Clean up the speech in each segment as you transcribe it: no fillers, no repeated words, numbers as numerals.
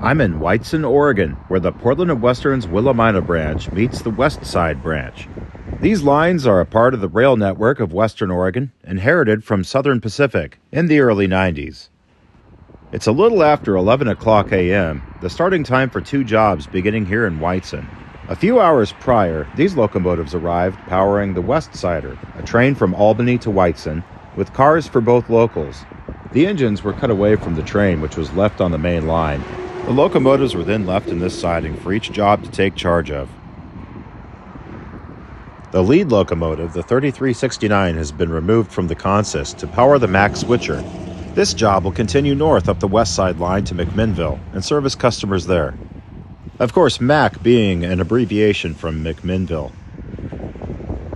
I'm in Whiteson, Oregon, where the Portland and Western's Willamina branch meets the West Side branch. These lines are a part of the rail network of Western Oregon, inherited from Southern Pacific in the early 90s. It's a little after 11 o'clock a.m., the starting time for two jobs beginning here in Whiteson. A few hours prior, these locomotives arrived powering the West Sider, a train from Albany to Whiteson, with cars for both locals. The engines were cut away from the train, which was left on the main line. The locomotives were then left in this siding for each job to take charge of. The lead locomotive, the 3369, has been removed from the consist to power the Mack switcher. This job will continue north up the West Side line to McMinnville and service customers there. Of course, Mack being an abbreviation from McMinnville.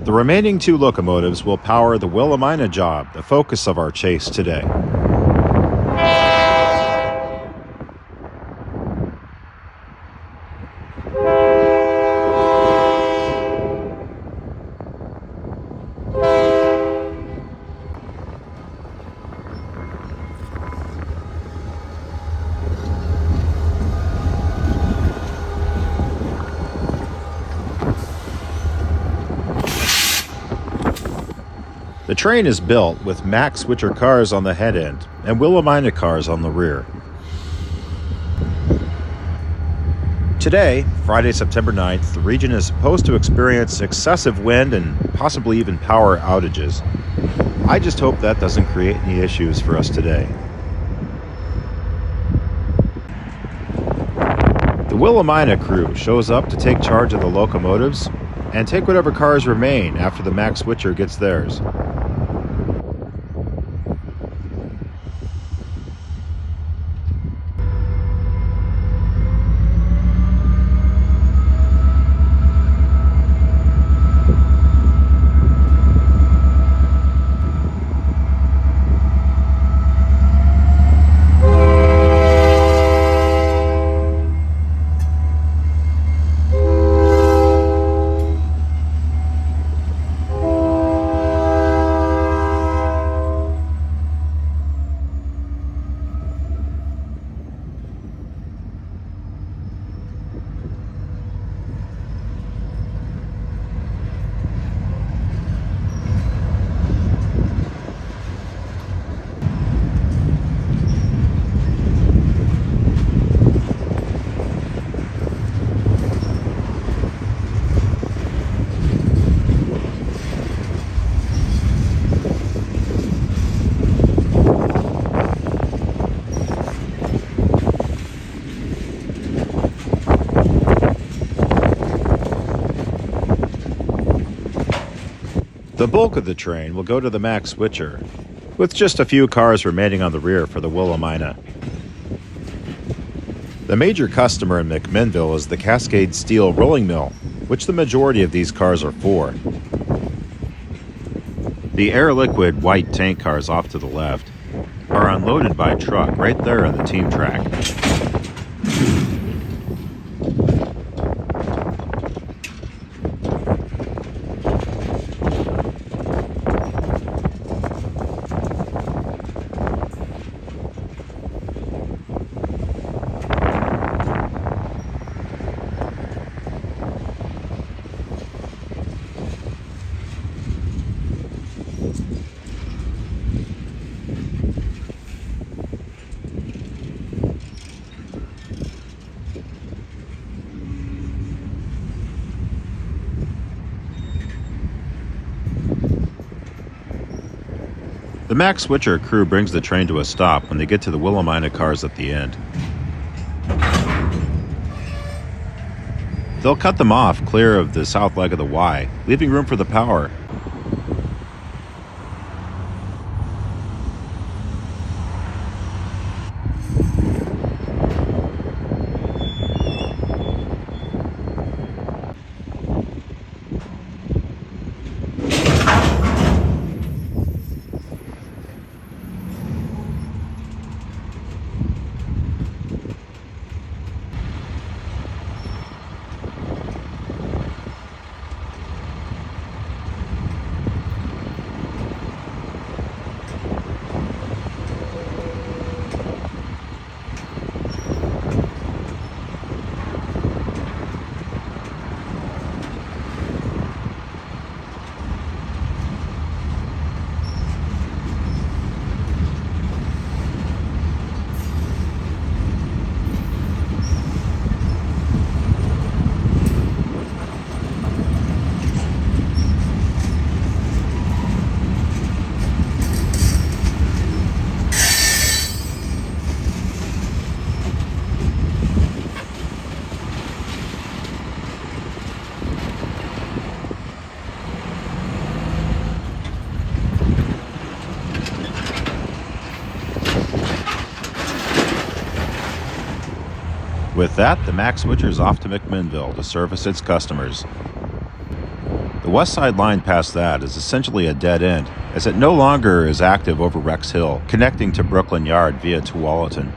The remaining two locomotives will power the Willamina job, the focus of our chase today. The train is built with Mack switcher cars on the head end and Willamina cars on the rear. Today, Friday, September 9th, the region is supposed to experience excessive wind and possibly even power outages. I just hope that doesn't create any issues for us today. The Willamina crew shows up to take charge of the locomotives and take whatever cars remain after the Mack switcher gets theirs. The bulk of the train will go to the Mack switcher, with just a few cars remaining on the rear for the Willamina. The major customer in McMinnville is the Cascade Steel rolling mill, which the majority of these cars are for. The air liquid white tank cars off to the left are unloaded by truck right there on the team track. The Mack switcher crew brings the train to a stop when they get to the Willamina cars at the end. They'll cut them off clear of the south leg of the Y, leaving room for the power. With that, the Mac switcher is off to McMinnville to service its customers. The West Side line past that is essentially a dead end, as it no longer is active over Rex Hill, connecting to Brooklyn Yard via Tualatin.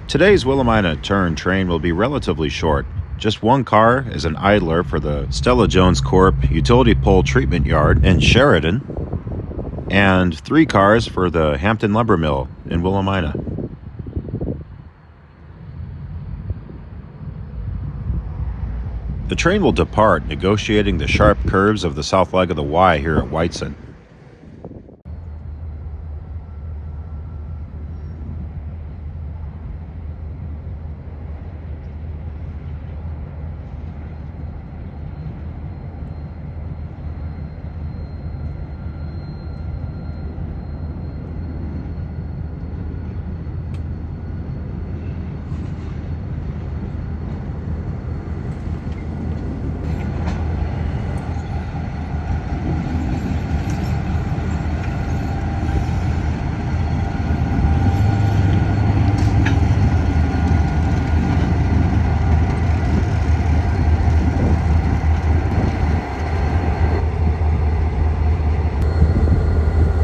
Today's Willamina turn train will be relatively short. Just one car is an idler for the Stella Jones Corp. Utility Pole Treatment Yard in Sheridan, and 3 cars for the Hampton Lumber Mill in Willamina. The train will depart, negotiating the sharp curves of the south leg of the Y here at Whiteson.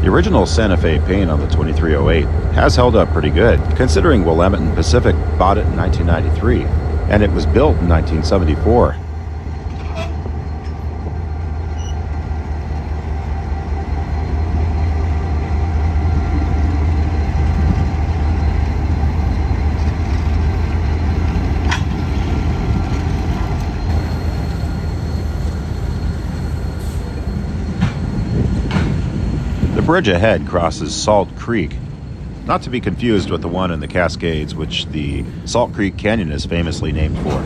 The original Santa Fe paint on the 2308 has held up pretty good, considering Willamina Pacific bought it in 1993, and it was built in 1974. The bridge ahead crosses Salt Creek, not to be confused with the one in the Cascades, which the Salt Creek Canyon is famously named for.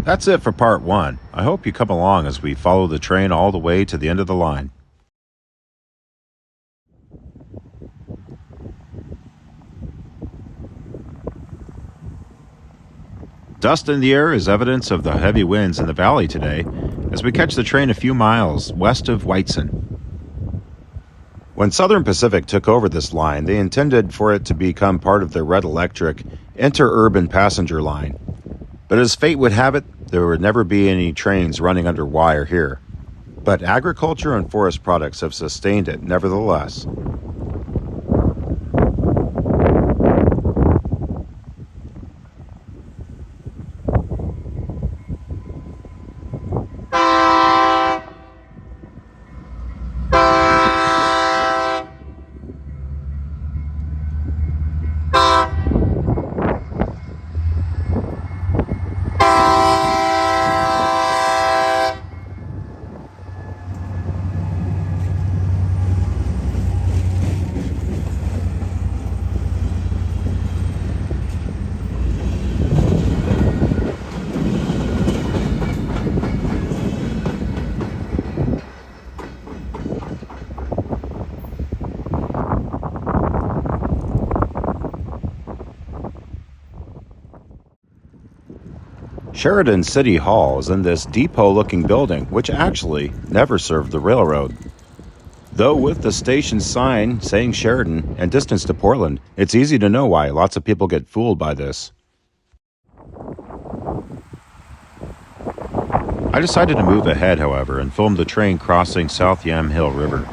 That's it for part 1. I hope you come along as we follow the train all the way to the end of the line. Dust in the air is evidence of the heavy winds in the valley today as we catch the train a few miles west of Whiteson. When Southern Pacific took over this line, they intended for it to become part of their Red Electric interurban passenger line. But as fate would have it, there would never be any trains running under wire here. But agriculture and forest products have sustained it nevertheless. Sheridan City Hall is in this depot-looking building, which actually never served the railroad. Though with the station sign saying Sheridan and distance to Portland, it's easy to know why lots of people get fooled by this. I decided to move ahead, however, and film the train crossing South Yamhill River.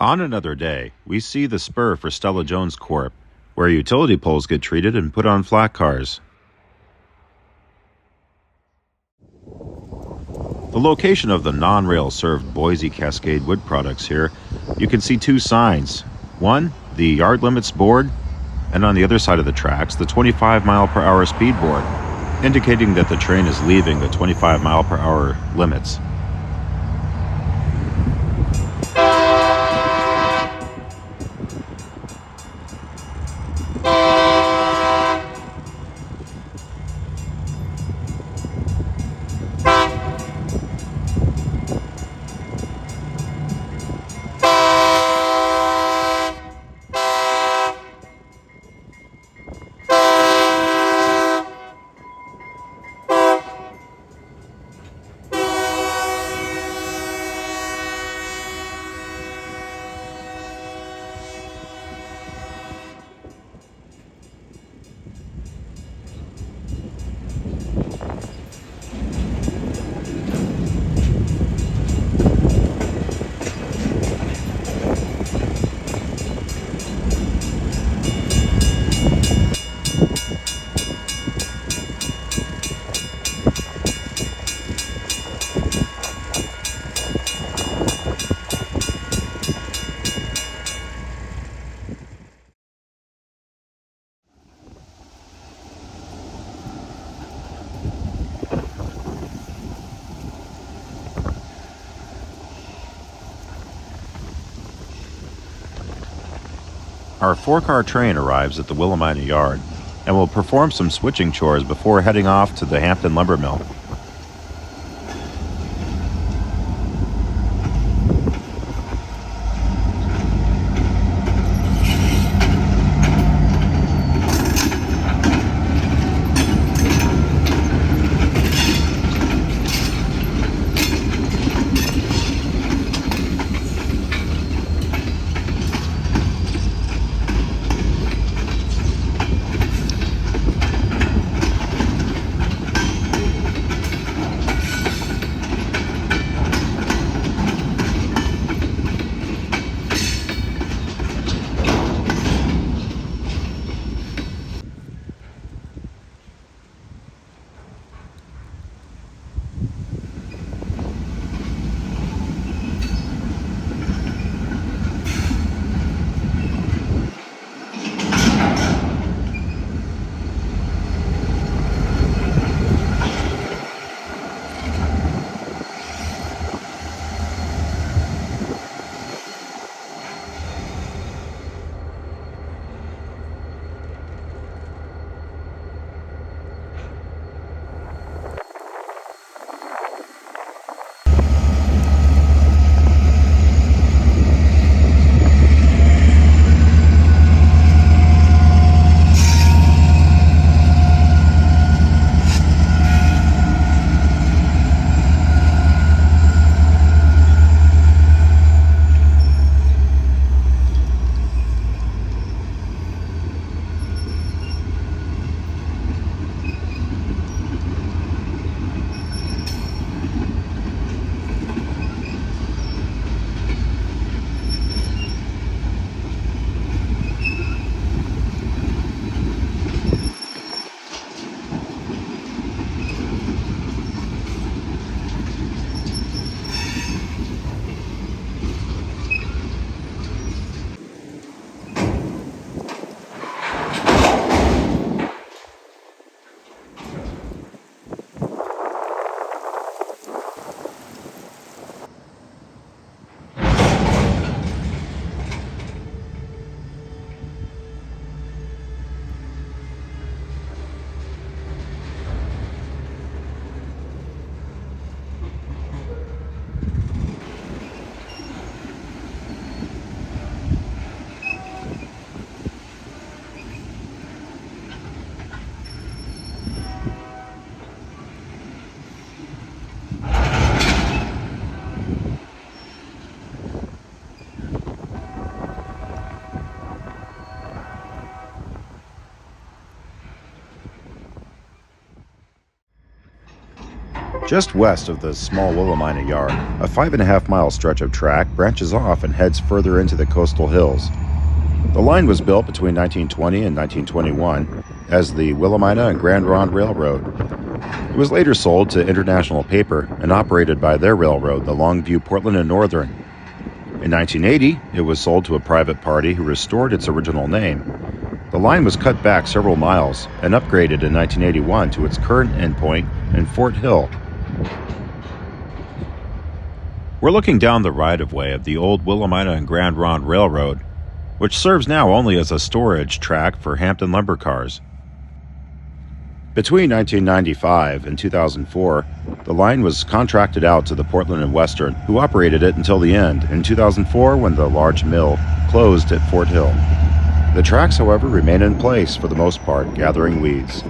On another day, we see the spur for Stella Jones Corp., where utility poles get treated and put on flat cars. The location of the non-rail served Boise Cascade Wood Products here, you can see two signs. One, the yard limits board, and on the other side of the tracks, the 25 mile per hour speed board, indicating that the train is leaving the 25 mile per hour limits. Our 4-car train arrives at the Willamina yard and will perform some switching chores before heading off to the Hampton Lumber Mill. Just west of the small Willamina yard, a 5.5-mile stretch of track branches off and heads further into the coastal hills. The line was built between 1920 and 1921 as the Willamina and Grand Ronde Railroad. It was later sold to International Paper and operated by their railroad, the Longview, Portland and Northern. In 1980, it was sold to a private party who restored its original name. The line was cut back several miles and upgraded in 1981 to its current endpoint in Fort Hill. We're looking down the right-of-way of the old Willamina and Grand Ronde Railroad, which serves now only as a storage track for Hampton Lumber cars. Between 1995 and 2004, the line was contracted out to the Portland and Western, who operated it until the end in 2004 when the large mill closed at Fort Hill. The tracks, however, remain in place for the most part, gathering weeds.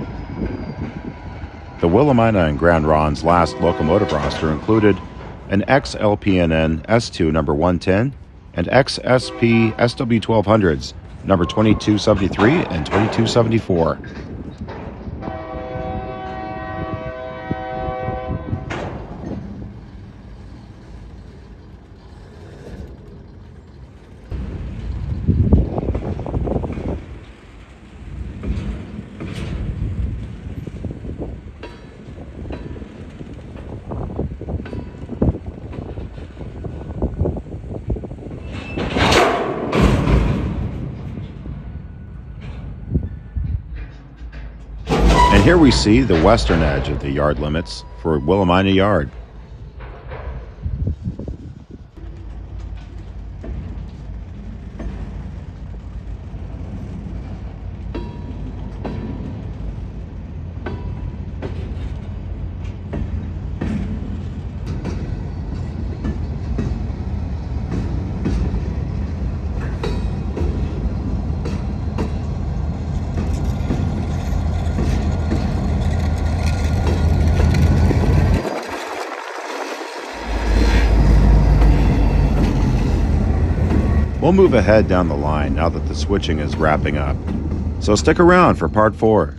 The Willamina and Grand Ronde's last locomotive roster included an XLPNN S2 number 110 and XSP SW1200s number 2273 and 2274. And here we see the western edge of the yard limits for Willamina Yard. We'll move ahead down the line now that the switching is wrapping up. So stick around for part 4.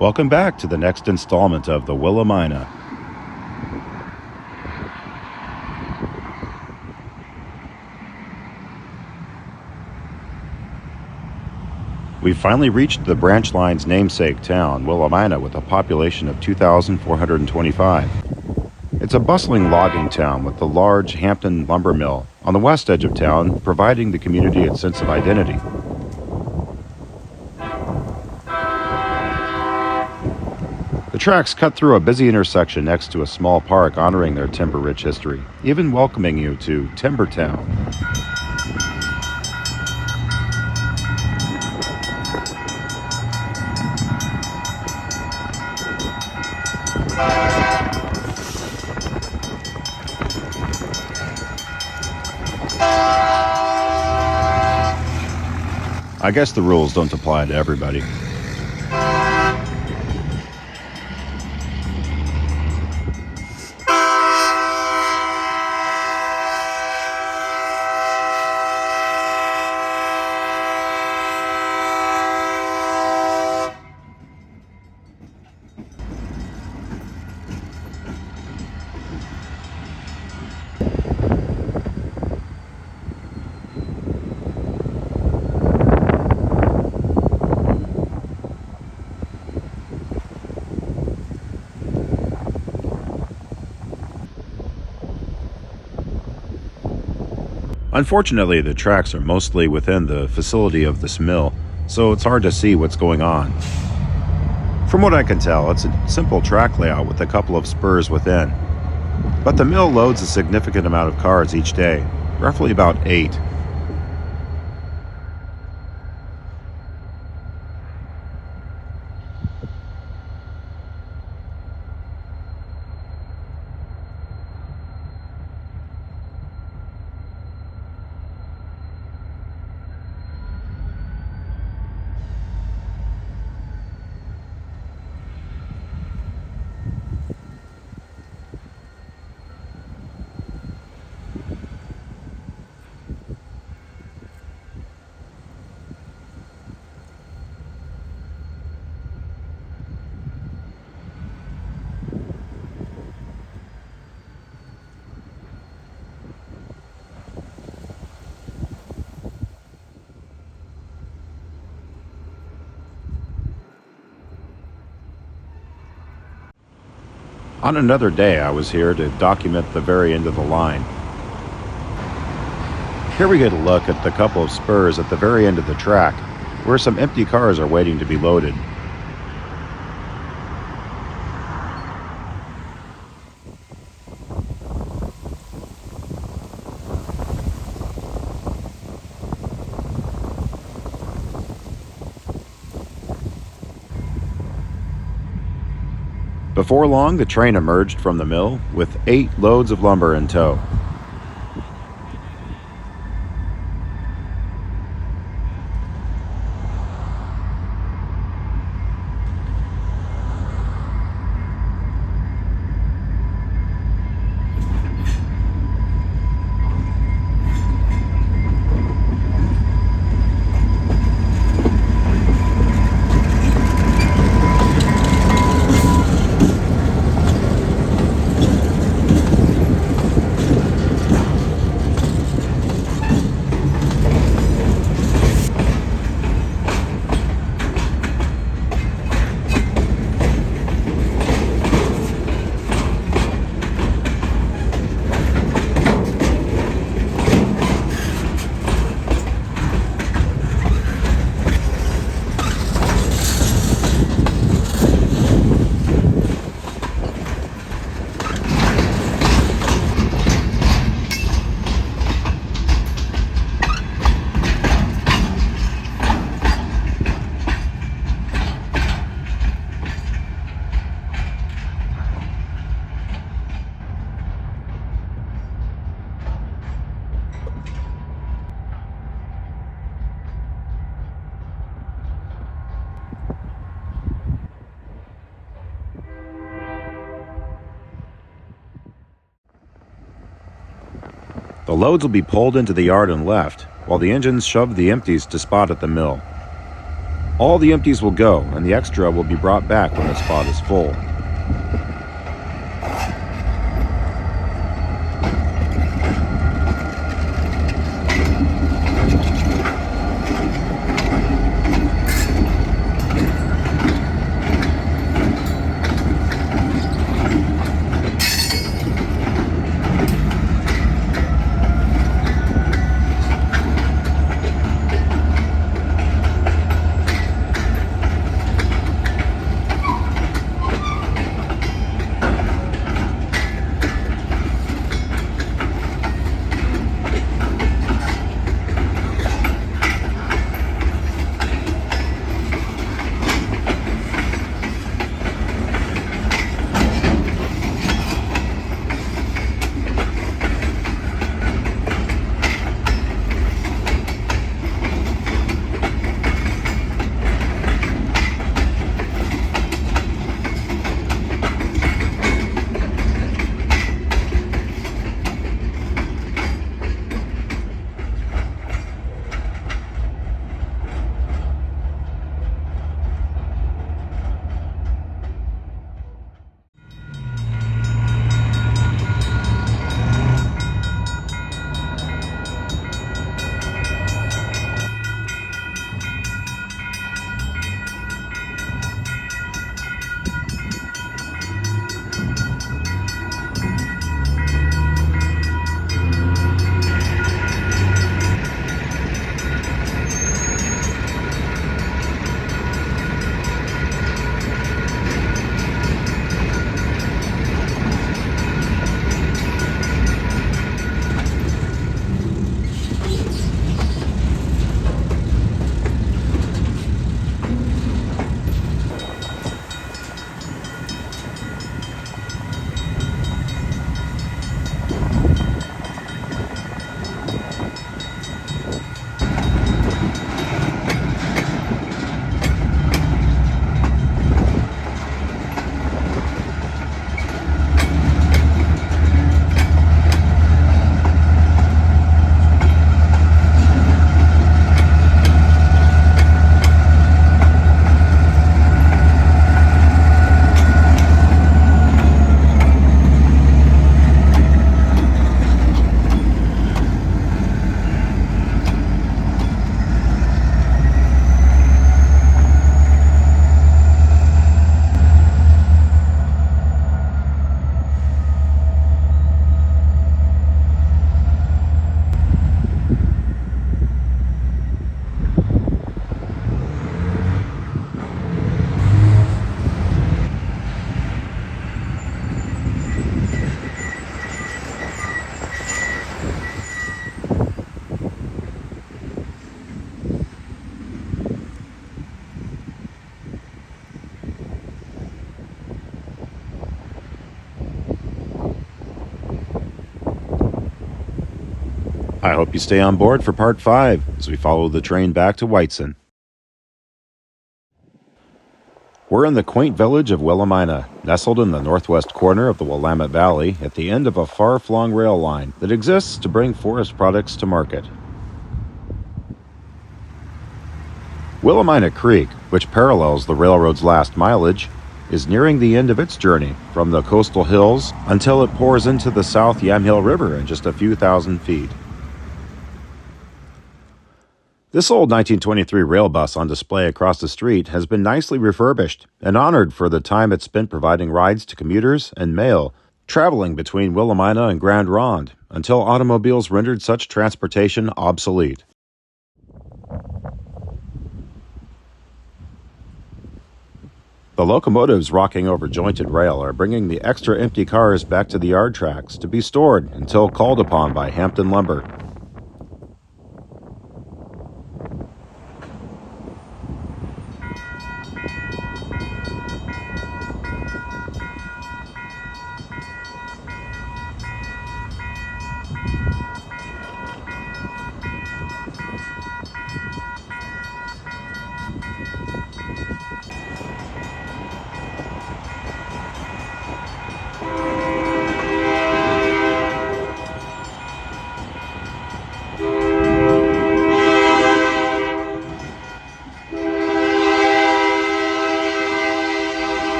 Welcome back to the next installment of the Willamina. We've finally reached the branch line's namesake town, Willamina, with a population of 2,425. It's a bustling logging town with the large Hampton Lumber Mill on the west edge of town, providing the community its sense of identity. The tracks cut through a busy intersection next to a small park honoring their timber-rich history, even welcoming you to Timber Town. I guess the rules don't apply to everybody. Unfortunately, the tracks are mostly within the facility of this mill, so it's hard to see what's going on. From what I can tell, it's a simple track layout with a couple of spurs within. But the mill loads a significant amount of cars each day, roughly about 8. On another day, I was here to document the very end of the line. Here we get a look at the couple of spurs at the very end of the track, where some empty cars are waiting to be loaded. Before long, the train emerged from the mill with 8 loads of lumber in tow. The loads will be pulled into the yard and left, while the engines shove the empties to spot at the mill. All the empties will go, and the extra will be brought back when the spot is full. I hope you stay on board for Part 5 as we follow the train back to Whiteson. We're in the quaint village of Willamina, nestled in the northwest corner of the Willamette Valley at the end of a far-flung rail line that exists to bring forest products to market. Willamina Creek, which parallels the railroad's last mileage, is nearing the end of its journey from the coastal hills until it pours into the South Yamhill River in just a few thousand feet. This old 1923 rail bus on display across the street has been nicely refurbished and honored for the time it spent providing rides to commuters and mail traveling between Willamina and Grand Ronde until automobiles rendered such transportation obsolete. The locomotives rocking over jointed rail are bringing the extra empty cars back to the yard tracks to be stored until called upon by Hampton Lumber.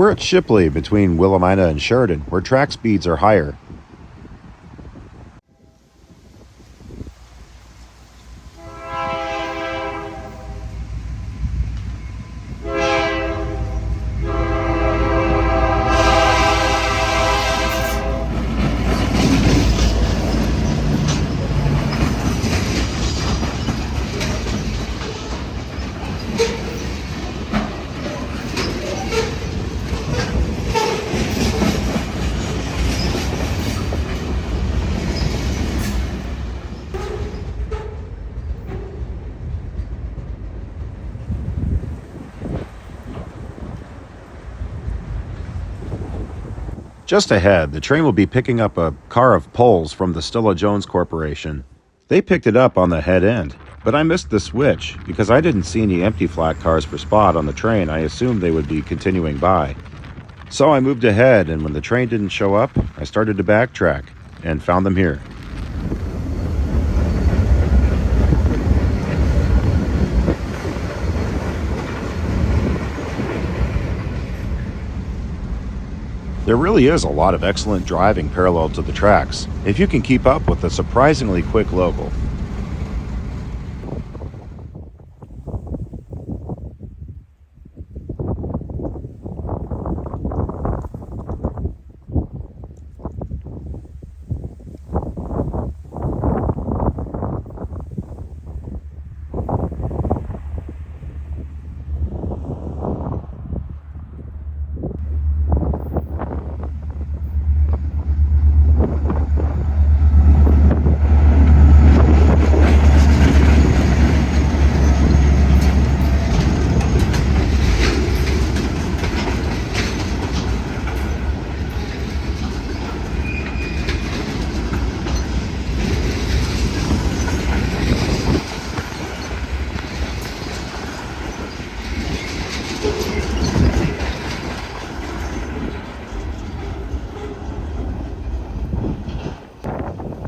We're at Shipley between Willamina and Sheridan, where track speeds are higher. Just ahead, the train will be picking up a car of poles from the Stella Jones Corporation. They picked it up on the head end, but I missed the switch because I didn't see any empty flat cars for spot on the train. I assumed they would be continuing by. So I moved ahead, and when the train didn't show up, I started to backtrack and found them here. There really is a lot of excellent driving parallel to the tracks, if you can keep up with a surprisingly quick local.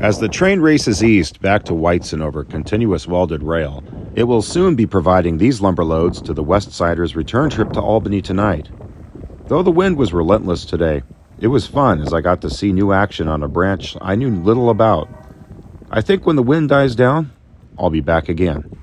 As the train races east back to Whiteson over continuous welded rail, it will soon be providing these lumber loads to the West Siders' return trip to Albany tonight. Though the wind was relentless today, it was fun as I got to see new action on a branch I knew little about. I think when the wind dies down, I'll be back again.